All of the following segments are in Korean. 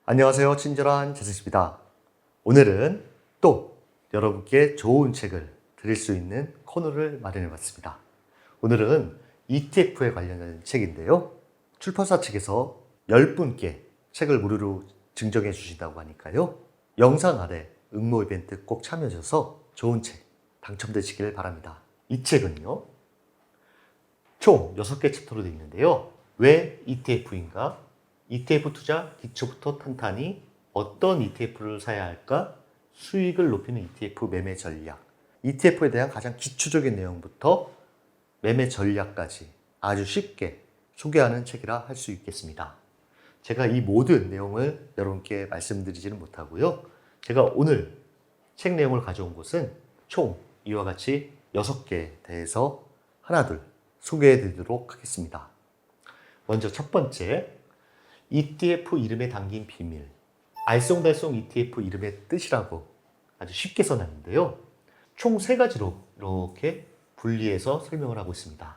안녕하세요. 친절한 재승입니다. 오늘은 또 여러분께 좋은 책을 드릴 수 있는 코너를 마련해 봤습니다. 오늘은 ETF에 관련된 책인데요. 출판사 측에서 10분께 책을 무료로 증정해 주신다고 하니까요. 영상 아래 응모 이벤트 꼭 참여해 주셔서 좋은 책 당첨되시길 바랍니다. 이 책은요. 총 6개 챕터로 되어 있는데요. 왜 ETF인가? ETF 투자 기초부터 탄탄히 어떤 ETF를 사야 할까? 수익을 높이는 ETF 매매 전략. ETF에 대한 가장 기초적인 내용부터 매매 전략까지 아주 쉽게 소개하는 책이라 할 수 있겠습니다. 제가 이 모든 내용을 여러분께 말씀드리지는 못하고요. 제가 오늘 책 내용을 가져온 곳은 총 이와 같이 6개에 대해서 하나둘 소개해 드리도록 하겠습니다. 먼저 첫 번째, ETF 이름에 담긴 비밀. 알쏭달쏭 ETF 이름의 뜻이라고 아주 쉽게 써놨는데요. 총 3가지로 이렇게 분리해서 설명을 하고 있습니다.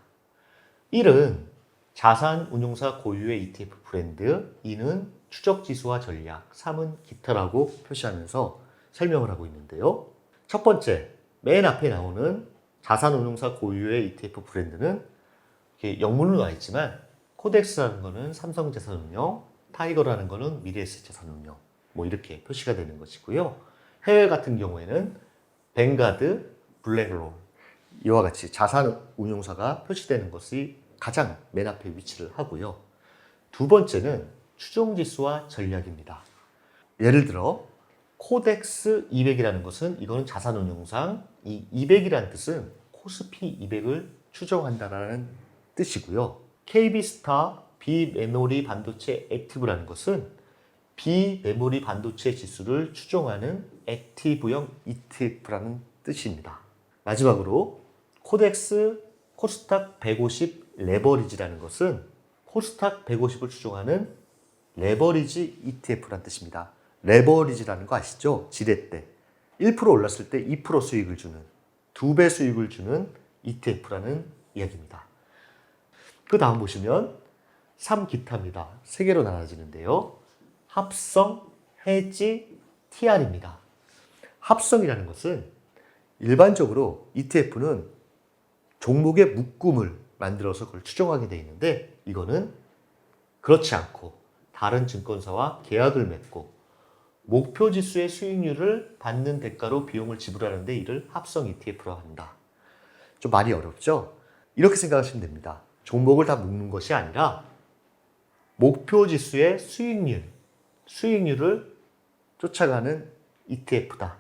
1은 자산운용사 고유의 ETF 브랜드, 2는 추적지수와 전략, 3은 기타라고 표시하면서 설명을 하고 있는데요. 첫 번째, 맨 앞에 나오는 자산운용사 고유의 ETF 브랜드는 이렇게 영문으로 나와 있지만 코덱스라는 거는 삼성자산운용, 타이거라는 거는 미래에셋자산운용, 뭐 이렇게 표시가 되는 것이고요. 해외 같은 경우에는 뱅가드, 블랙롤 이와 같이 자산운용사가 표시되는 것이 가장 맨 앞에 위치를 하고요. 두 번째는 추종지수와 전략입니다. 예를 들어 코덱스 200이라는 것은 이거는 자산운용상 이 200이라는 뜻은 코스피 200을 추정한다라는 뜻이고요. KB스타 비메모리 반도체 액티브라는 것은 비메모리 반도체 지수를 추정하는 액티브형 ETF라는 뜻입니다. 마지막으로 코덱스 코스닥 150 레버리지라는 것은 코스닥 150을 추정하는 레버리지 ETF라는 뜻입니다. 레버리지라는 거 아시죠? 지렛대. 1% 올랐을 때 2% 수익을 주는, 2배 수익을 주는 ETF라는 이야기입니다. 그 다음 보시면 3기타입니다. 3개로 나눠지는데요. 합성, 해지, TR입니다. 합성이라는 것은 일반적으로 ETF는 종목의 묶음을 만들어서 그걸 추정하게 되어 있는데 이거는 그렇지 않고 다른 증권사와 계약을 맺고 목표 지수의 수익률을 받는 대가로 비용을 지불하는데 이를 합성 ETF라고 한다. 좀 말이 어렵죠? 이렇게 생각하시면 됩니다. 종목을 다 묶는 것이 아니라 목표 지수의 수익률을 쫓아가는 ETF다.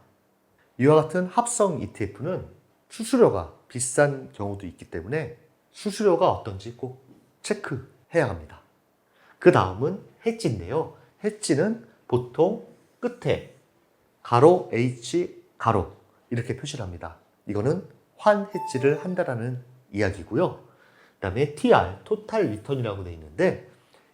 이와 같은 합성 ETF는 수수료가 비싼 경우도 있기 때문에 수수료가 어떤지 꼭 체크해야 합니다. 그 다음은 해지인데요. 해지는 보통 끝에 가로 H 가로 이렇게 표시를 합니다. 이거는 환해지를 한다라는 이야기고요. 그 다음에 TR, 토탈 리턴이라고 되어 있는데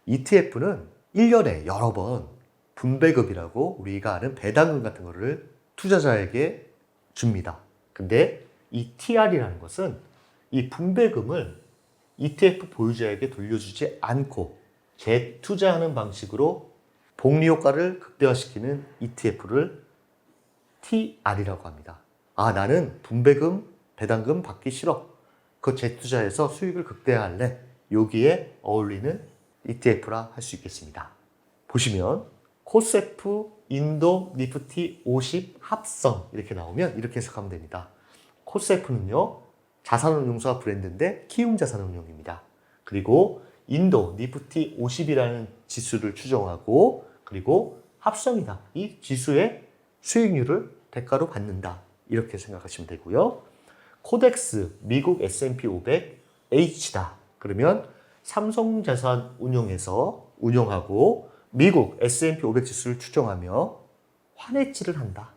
ETF는 1년에 여러 번 분배급이라고 우리가 아는 배당금 같은 거를 투자자에게 줍니다. 근데 이 TR이라는 것은 이 분배금을 ETF 보유자에게 돌려주지 않고 재투자하는 방식으로 복리 효과를 극대화시키는 ETF를 TR이라고 합니다. 아, 나는 분배금, 배당금 받기 싫어. 그 재투자해서 수익을 극대화할래. 여기에 어울리는 ETF라 할 수 있겠습니다. 보시면 코스프 인도 니프티 50 합성 이렇게 나오면 이렇게 해석하면 됩니다. 코스프는요 자산운용사 브랜드인데 키움자산운용입니다. 그리고 인도 니프티 50이라는 지수를 추정하고 그리고 합성이다. 이 지수의 수익률을 대가로 받는다. 이렇게 생각하시면 되고요. 코덱스 미국 S&P 500 H다. 그러면 삼성자산운용에서 운용하고 미국 S&P 500 지수를 추정하며 환해지를 한다.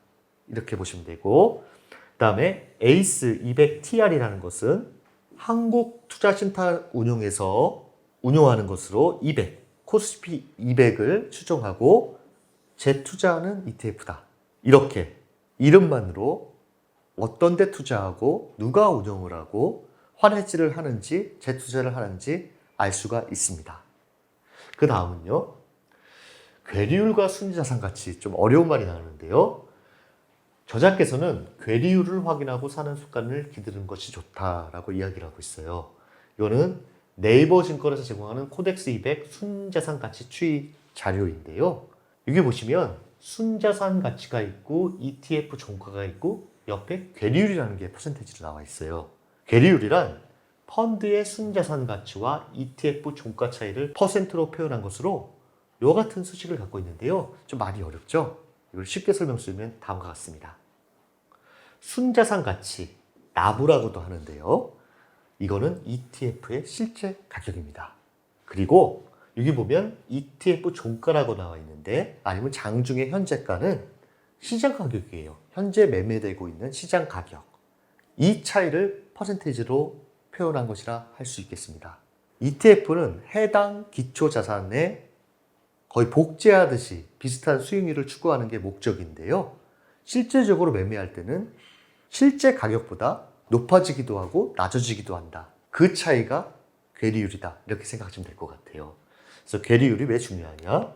이렇게 보시면 되고 그 다음에 에이스 200 TR이라는 것은 한국투자신탁운용에서 운용하는 것으로 200, 코스피 200을 추정하고 재투자하는 ETF다. 이렇게 이름만으로 어떤 데 투자하고 누가 운영을 하고 환해지를 하는지 재투자를 하는지 알 수가 있습니다. 그 다음은요. 괴리율과 순자산 가치 좀 어려운 말이 나오는데요. 저자께서는 괴리율을 확인하고 사는 습관을 기르는 것이 좋다라고 이야기를 하고 있어요. 이거는 네이버 증권에서 제공하는 코덱스 200 순자산 가치 추이 자료인데요. 여기 보시면 순자산 가치가 있고 ETF 종가가 있고 옆에 괴리율이라는 게 퍼센테이지로 나와 있어요. 괴리율이란 펀드의 순자산 가치와 ETF 종가 차이를 퍼센트로 표현한 것으로 이와 같은 수식을 갖고 있는데요. 좀 많이 어렵죠? 이걸 쉽게 설명드리면 다음과 같습니다. 순자산 가치, 나부라고도 하는데요. 이거는 ETF의 실제 가격입니다. 그리고 여기 보면 ETF 종가라고 나와 있는데 아니면 장중의 현재가는 시장 가격이에요. 현재 매매되고 있는 시장 가격. 이 차이를 퍼센테이지로 표현한 것이라 할 수 있겠습니다. ETF는 해당 기초자산에 거의 복제하듯이 비슷한 수익률을 추구하는 게 목적인데요. 실제적으로 매매할 때는 실제 가격보다 높아지기도 하고 낮아지기도 한다. 그 차이가 괴리율이다. 이렇게 생각하시면 될 것 같아요. 그래서 괴리율이 왜 중요하냐?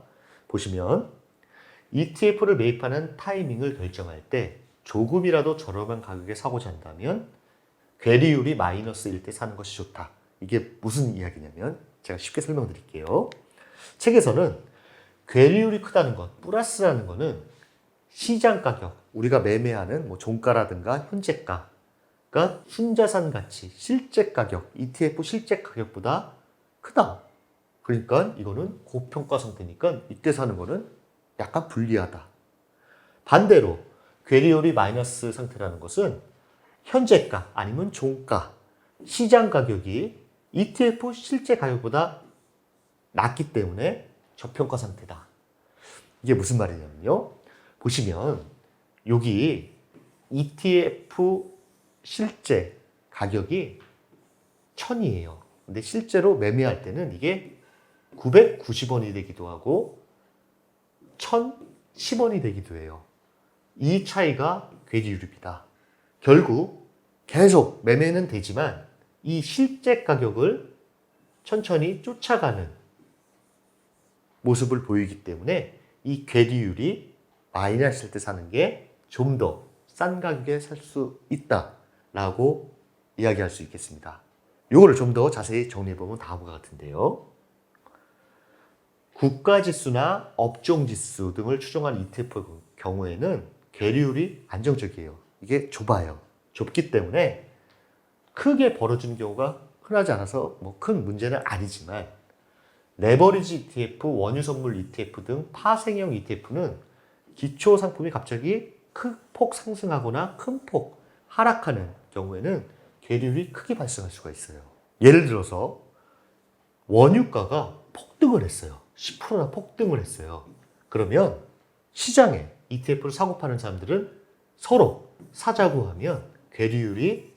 보시면 ETF를 매입하는 타이밍을 결정할 때 조금이라도 저렴한 가격에 사고자 한다면 괴리율이 마이너스일 때 사는 것이 좋다. 이게 무슨 이야기냐면 제가 쉽게 설명드릴게요. 책에서는 괴리율이 크다는 것, 플러스라는 것은 시장 가격, 우리가 매매하는 뭐 종가라든가 현재가가 순자산 가치, 실제 가격, ETF 실제 가격보다 크다. 그러니까 이거는 고평가 상태니까 이때 사는 거는 약간 불리하다. 반대로 괴리율이 마이너스 상태라는 것은 현재가 아니면 종가, 시장 가격이 ETF 실제 가격보다 낮기 때문에 저평가 상태다. 이게 무슨 말이냐면요. 보시면 여기 ETF 실제 가격이 1000이에요. 근데 실제로 매매할 때는 이게 990원이 되기도 하고 1010원이 되기도 해요. 이 차이가 괴리율입니다. 결국 계속 매매는 되지만 이 실제 가격을 천천히 쫓아가는 모습을 보이기 때문에 이 괴리율이 마이너스일 때 사는 게 좀 더 싼 가격에 살 수 있다라고 이야기할 수 있겠습니다. 이거를 좀 더 자세히 정리해보면 다음과 같은데요. 국가지수나 업종지수 등을 추정한 ETF의 경우에는 괴리율이 안정적이에요. 이게 좁아요. 좁기 때문에 크게 벌어지는 경우가 흔하지 않아서 뭐 큰 문제는 아니지만 레버리지 ETF, 원유선물 ETF 등 파생형 ETF는 기초 상품이 갑자기 큰 폭 상승하거나 큰 폭 하락하는 경우에는 괴리율이 크게 발생할 수가 있어요. 예를 들어서 원유가가 폭등을 했어요. 10%나 폭등을 했어요. 그러면 시장에 ETF를 사고 파는 사람들은 서로 사자고 하면 괴리율이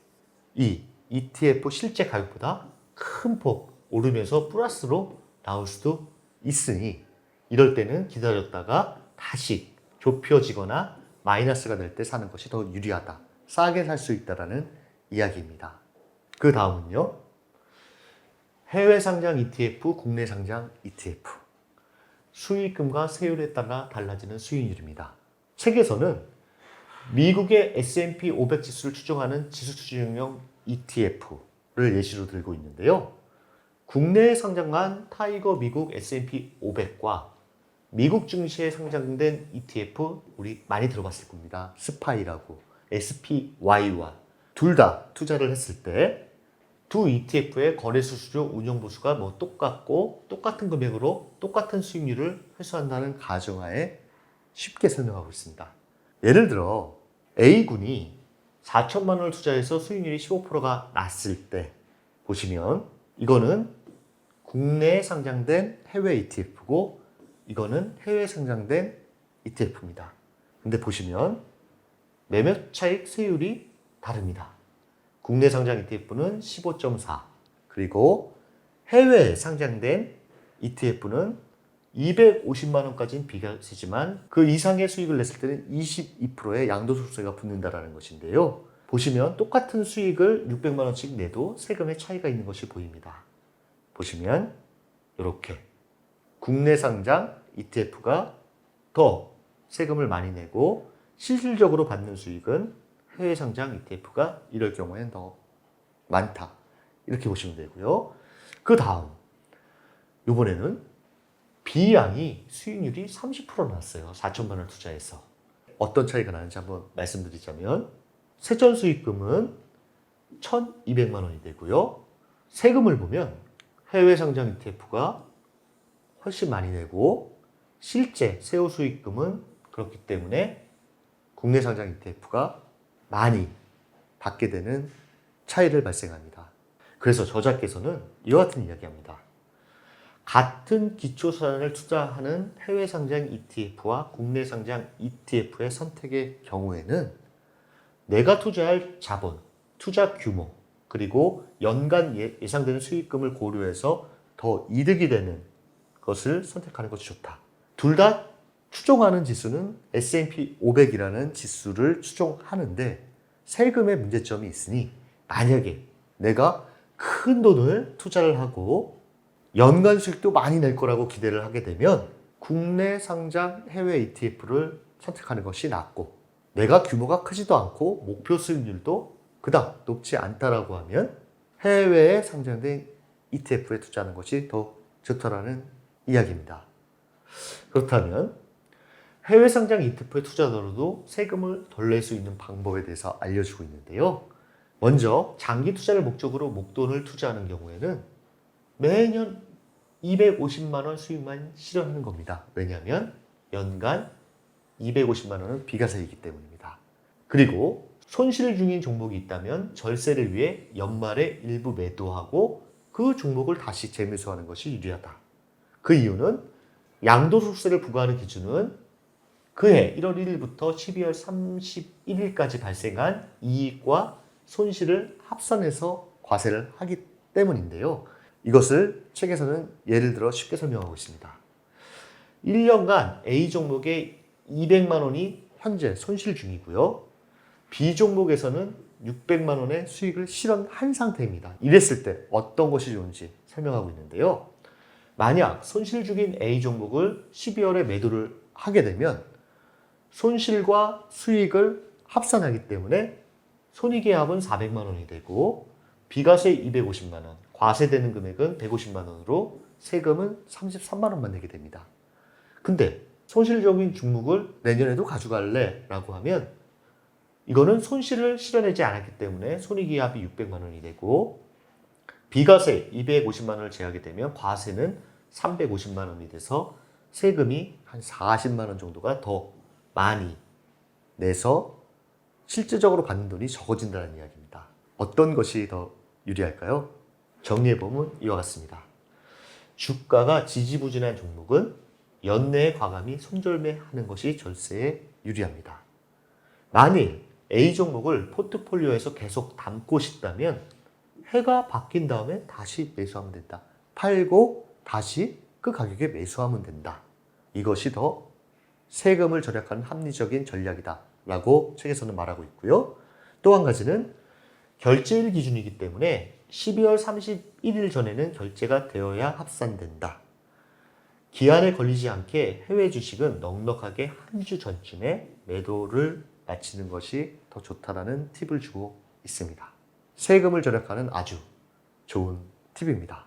이 ETF 실제 가격보다 큰 폭 오르면서 플러스로 나올 수도 있으니 이럴 때는 기다렸다가 다시 좁혀지거나 마이너스가 될 때 사는 것이 더 유리하다. 싸게 살 수 있다는 이야기입니다. 그 다음은요. 해외 상장 ETF, 국내 상장 ETF. 수익금과 세율에 따라 달라지는 수익률입니다. 책에서는 미국의 S&P 500 지수를 추정하는 지수 추정형 ETF를 예시로 들고 있는데요. 국내에 상장한 타이거 미국 S&P 500과 미국 증시에 상장된 ETF 우리 많이 들어봤을 겁니다. 스파이라고 SPY와 둘 다 투자를 했을 때 두 ETF의 거래 수수료 운용 보수가 뭐 똑같고 똑같은 금액으로 똑같은 수익률을 회수한다는 가정하에 쉽게 설명하고 있습니다. 예를 들어 A군이 4천만 원을 투자해서 수익률이 15%가 났을 때 보시면 이거는 국내에 상장된 해외 ETF고 이거는 해외에 상장된 ETF입니다. 근데 보시면 매매 차익 세율이 다릅니다. 국내 상장 ETF는 15.4 그리고 해외에 상장된 ETF는 250만 원까지는 비과세지만 그 이상의 수익을 냈을 때는 22%의 양도소득세가 붙는다는 것인데요. 보시면 똑같은 수익을 600만 원씩 내도 세금의 차이가 있는 것이 보입니다. 보시면 이렇게 국내 상장 ETF가 더 세금을 많이 내고 실질적으로 받는 수익은 해외 상장 ETF가 이럴 경우에는 더 많다. 이렇게 보시면 되고요. 그 다음, 이번에는 B양이 수익률이 30% 나왔어요. 4천만 원 투자해서. 어떤 차이가 나는지 한번 말씀드리자면 세전 수익금은 1,200만 원이 되고요. 세금을 보면 해외 상장 ETF가 훨씬 많이 내고 실제 세후 수익금은 그렇기 때문에 국내 상장 ETF가 많이 받게 되는 차이를 발생합니다. 그래서 저자께서는 이와 같은 이야기합니다. 같은 기초자산을 투자하는 해외 상장 ETF와 국내 상장 ETF의 선택의 경우에는 내가 투자할 자본, 투자 규모, 그리고 연간 예상되는 수익금을 고려해서 더 이득이 되는 것을 선택하는 것이 좋다. 둘 다 추종하는 지수는 S&P 500이라는 지수를 추종하는데 세금의 문제점이 있으니 만약에 내가 큰 돈을 투자를 하고 연간 수익도 많이 낼 거라고 기대를 하게 되면 국내 상장 해외 ETF를 선택하는 것이 낫고 내가 규모가 크지도 않고 목표 수익률도 그닥 높지 않다라고 하면 해외에 상장된 ETF에 투자하는 것이 더 좋다라는 이야기입니다. 그렇다면 해외 상장 ETF에 투자하더라도 세금을 덜 낼 수 있는 방법에 대해서 알려주고 있는데요. 먼저 장기 투자를 목적으로 목돈을 투자하는 경우에는 매년 250만 원 수익만 실현하는 겁니다. 왜냐하면 연간 250만 원은 비과세이기 때문입니다. 그리고 손실 중인 종목이 있다면 절세를 위해 연말에 일부 매도하고 그 종목을 다시 재매수하는 것이 유리하다. 그 이유는 양도소득세를 부과하는 기준은 그해 1월 1일부터 12월 31일까지 발생한 이익과 손실을 합산해서 과세를 하기 때문인데요. 이것을 책에서는 예를 들어 쉽게 설명하고 있습니다. 1년간 A 종목에 200만 원이 현재 손실 중이고요. B 종목에서는 600만 원의 수익을 실현한 상태입니다. 이랬을 때 어떤 것이 좋은지 설명하고 있는데요. 만약 손실 중인 A 종목을 12월에 매도를 하게 되면 손실과 수익을 합산하기 때문에 손익의 합은 400만 원이 되고 비과세 250만 원, 과세되는 금액은 150만 원으로 세금은 33만 원만 내게 됩니다. 근데 손실적인 종목을 내년에도 가져갈래? 라고 하면 이거는 손실을 실현하지 않았기 때문에 손익이합이 600만 원이 되고 비과세 250만 원을 제하게 되면 과세는 350만 원이 돼서 세금이 한 40만 원 정도가 더 많이 내서 실질적으로 받는 돈이 적어진다는 이야기입니다. 어떤 것이 더 유리할까요? 정리해보면 이와 같습니다. 주가가 지지부진한 종목은 연내에 과감히 손절매하는 것이 절세에 유리합니다. 만일 A 종목을 포트폴리오에서 계속 담고 싶다면 해가 바뀐 다음에 다시 매수하면 된다. 팔고 다시 그 가격에 매수하면 된다. 이것이 더 세금을 절약하는 합리적인 전략이다 라고 책에서는 말하고 있고요. 또 한 가지는 결제일 기준이기 때문에 12월 31일 전에는 결제가 되어야 합산된다. 기한에 걸리지 않게 해외 주식은 넉넉하게 한 주 전쯤에 매도를 마치는 것이 더 좋다라는 팁을 주고 있습니다. 세금을 절약하는 아주 좋은 팁입니다.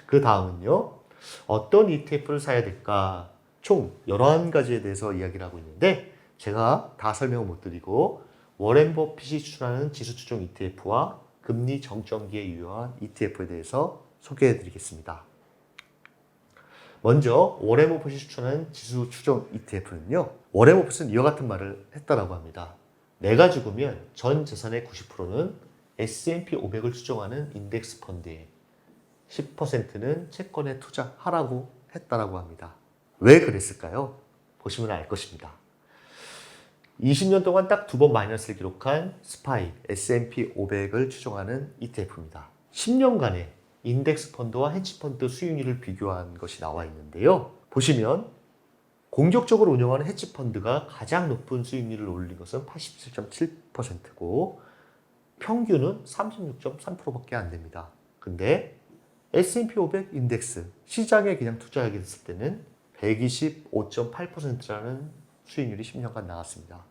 그 다음은요. 어떤 ETF를 사야 될까? 총 11가지에 대해서 이야기를 하고 있는데 제가 다 설명을 못 드리고 워렌 버핏이 추천하는 지수 추종 ETF와 금리 정점기에 유효한 ETF에 대해서 소개해 드리겠습니다. 먼저 워렌 버핏이 추천하는 지수 추종 ETF는요. 워렌 버핏은 이와 같은 말을 했다라고 합니다. 내가 죽으면 전 재산의 90%는 S&P 500을 추종하는 인덱스 펀드에 10%는 채권에 투자하라고 했다라고 합니다. 왜 그랬을까요? 보시면 알 것입니다. 20년 동안 딱 2번 마이너스를 기록한 스파이 S&P 500을 추종하는 ETF입니다. 10년간의 인덱스 펀드와 헤지 펀드 수익률을 비교한 것이 나와 있는데요. 보시면 공격적으로 운영하는 헤지 펀드가 가장 높은 수익률을 올린 것은 87.7%고 평균은 36.3%밖에 안 됩니다. 근데 S&P 500 인덱스 시장에 그냥 투자하게 됐을 때는 125.8%라는 수익률이 10년간 나왔습니다.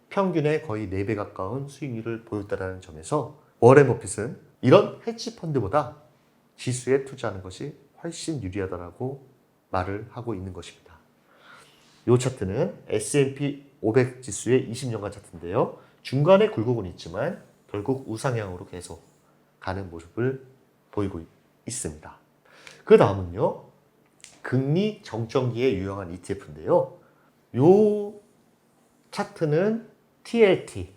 평균에 거의 4배 가까운 수익률을 보였다는 점에서 워렌 버핏은 이런 헤지 펀드보다 지수에 투자하는 것이 훨씬 유리하다고 말을 하고 있는 것입니다. 이 차트는 S&P 500 지수의 20년간 차트인데요. 중간에 굴곡은 있지만 결국 우상향으로 계속 가는 모습을 보이고 있습니다. 그 다음은요. 금리 정점기에 유용한 ETF인데요. 이 차트는 TLT,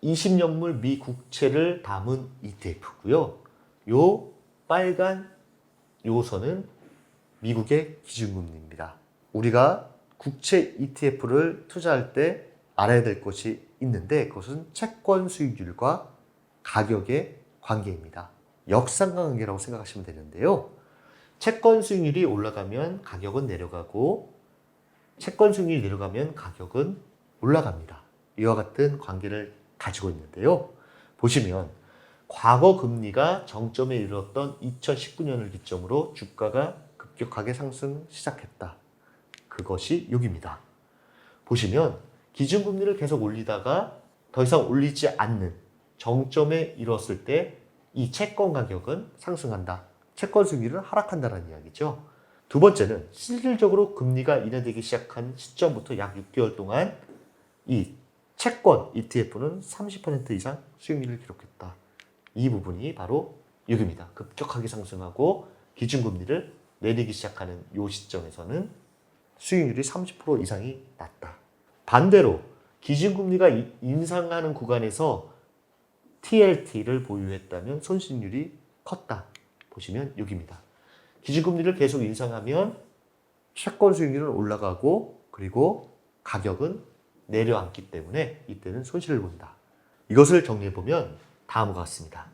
20년물 미 국채를 담은 ETF고요. 요 빨간 요선은 미국의 기준금리입니다. 우리가 국채 ETF를 투자할 때 알아야 될 것이 있는데 그것은 채권 수익률과 가격의 관계입니다. 역상관계라고 생각하시면 되는데요. 채권 수익률이 올라가면 가격은 내려가고 채권 수익률이 내려가면 가격은 올라갑니다. 이와 같은 관계를 가지고 있는데요. 보시면 과거 금리가 정점에 이르렀던 2019년을 기점으로 주가가 급격하게 상승 시작했다. 그것이 여기입니다. 보시면 기준금리를 계속 올리다가 더 이상 올리지 않는 정점에 이뤘을 때 이 채권 가격은 상승한다. 채권 수익률은 하락한다는 이야기죠. 두 번째는 실질적으로 금리가 인하되기 시작한 시점부터 약 6개월 동안 이 채권 ETF는 30% 이상 수익률을 기록했다. 이 부분이 바로 여기입니다. 급격하게 상승하고 기준금리를 내리기 시작하는 이 시점에서는 수익률이 30% 이상이 낮다. 반대로 기준금리가 인상하는 구간에서 TLT를 보유했다면 손실률이 컸다. 보시면 여기입니다. 기준금리를 계속 인상하면 채권 수익률은 올라가고 그리고 가격은 내려앉기 때문에 이때는 손실을 본다. 이것을 정리해보면 다음과 같습니다.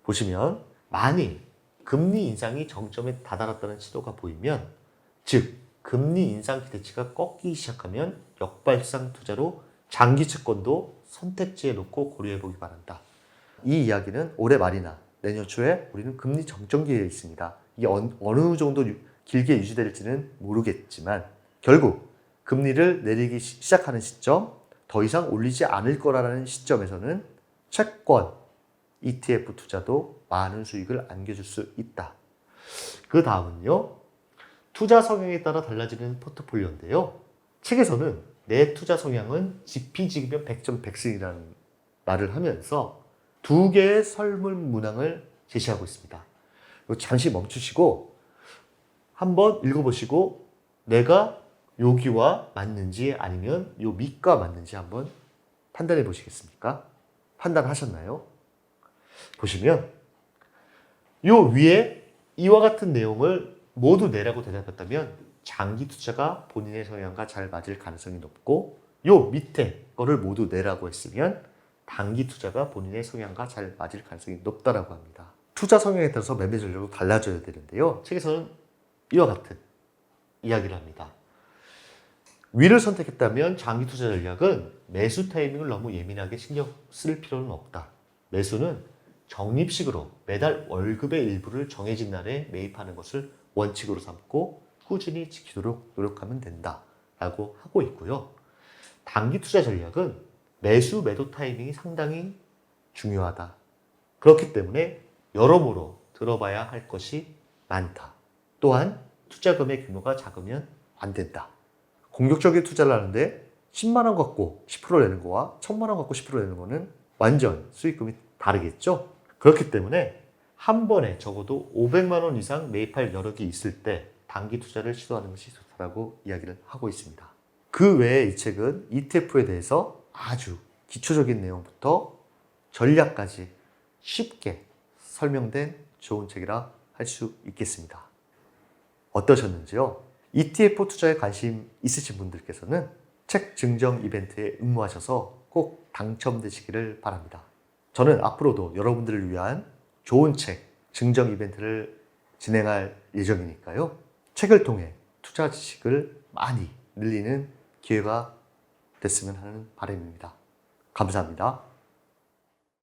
보시면 만일 금리 인상이 정점에 다다랐다는 시도가 보이면 즉 금리 인상 기대치가 꺾이기 시작하면 역발상 투자로 장기 채권도 선택지에 놓고 고려해보기 바란다. 이 이야기는 올해 말이나 내년 초에 우리는 금리 정점기에 있습니다. 이게 어느 정도 길게 유지될지는 모르겠지만 결국 금리를 내리기 시작하는 시점, 더 이상 올리지 않을 거라는 시점에서는 채권, ETF 투자도 많은 수익을 안겨줄 수 있다. 그 다음은요. 투자 성향에 따라 달라지는 포트폴리오인데요. 책에서는 내 투자 성향은 지피지기면 100점 100승이라는 말을 하면서 두 개의 설문 문항을 제시하고 있습니다. 잠시 멈추시고 한번 읽어보시고 내가 여기와 맞는지 아니면 요 밑과 맞는지 한번 판단해 보시겠습니까? 판단하셨나요? 보시면 요 위에 이와 같은 내용을 모두 내라고 대답했다면 장기 투자가 본인의 성향과 잘 맞을 가능성이 높고 요 밑에 거를 모두 내라고 했으면 단기 투자가 본인의 성향과 잘 맞을 가능성이 높다라고 합니다. 투자 성향에 따라서 매매 전략도 달라져야 되는데요. 책에서는 이와 같은 이야기를 합니다. 위를 선택했다면 장기 투자 전략은 매수 타이밍을 너무 예민하게 신경 쓸 필요는 없다. 매수는 적립식으로 매달 월급의 일부를 정해진 날에 매입하는 것을 원칙으로 삼고 꾸준히 지키도록 노력하면 된다 라고 하고 있고요. 단기 투자 전략은 매수 매도 타이밍이 상당히 중요하다. 그렇기 때문에 여러모로 들어봐야 할 것이 많다. 또한 투자금의 규모가 작으면 안 된다. 공격적인 투자를 하는데 10만 원 갖고 10% 내는 거와 1000만 원 갖고 10% 내는 거는 완전 수익금이 다르겠죠. 그렇기 때문에 한 번에 적어도 500만 원 이상 매입할 여력이 있을 때 단기 투자를 시도하는 것이 좋다고 이야기를 하고 있습니다. 그 외에 이 책은 ETF에 대해서 아주 기초적인 내용부터 전략까지 쉽게 설명된 좋은 책이라 할 수 있겠습니다. 어떠셨는지요? ETF 투자에 관심 있으신 분들께서는 책 증정 이벤트에 응모하셔서 꼭 당첨되시기를 바랍니다. 저는 앞으로도 여러분들을 위한 좋은 책 증정 이벤트를 진행할 예정이니까요. 책을 통해 투자 지식을 많이 늘리는 기회가 됐으면 하는 바람입니다. 감사합니다.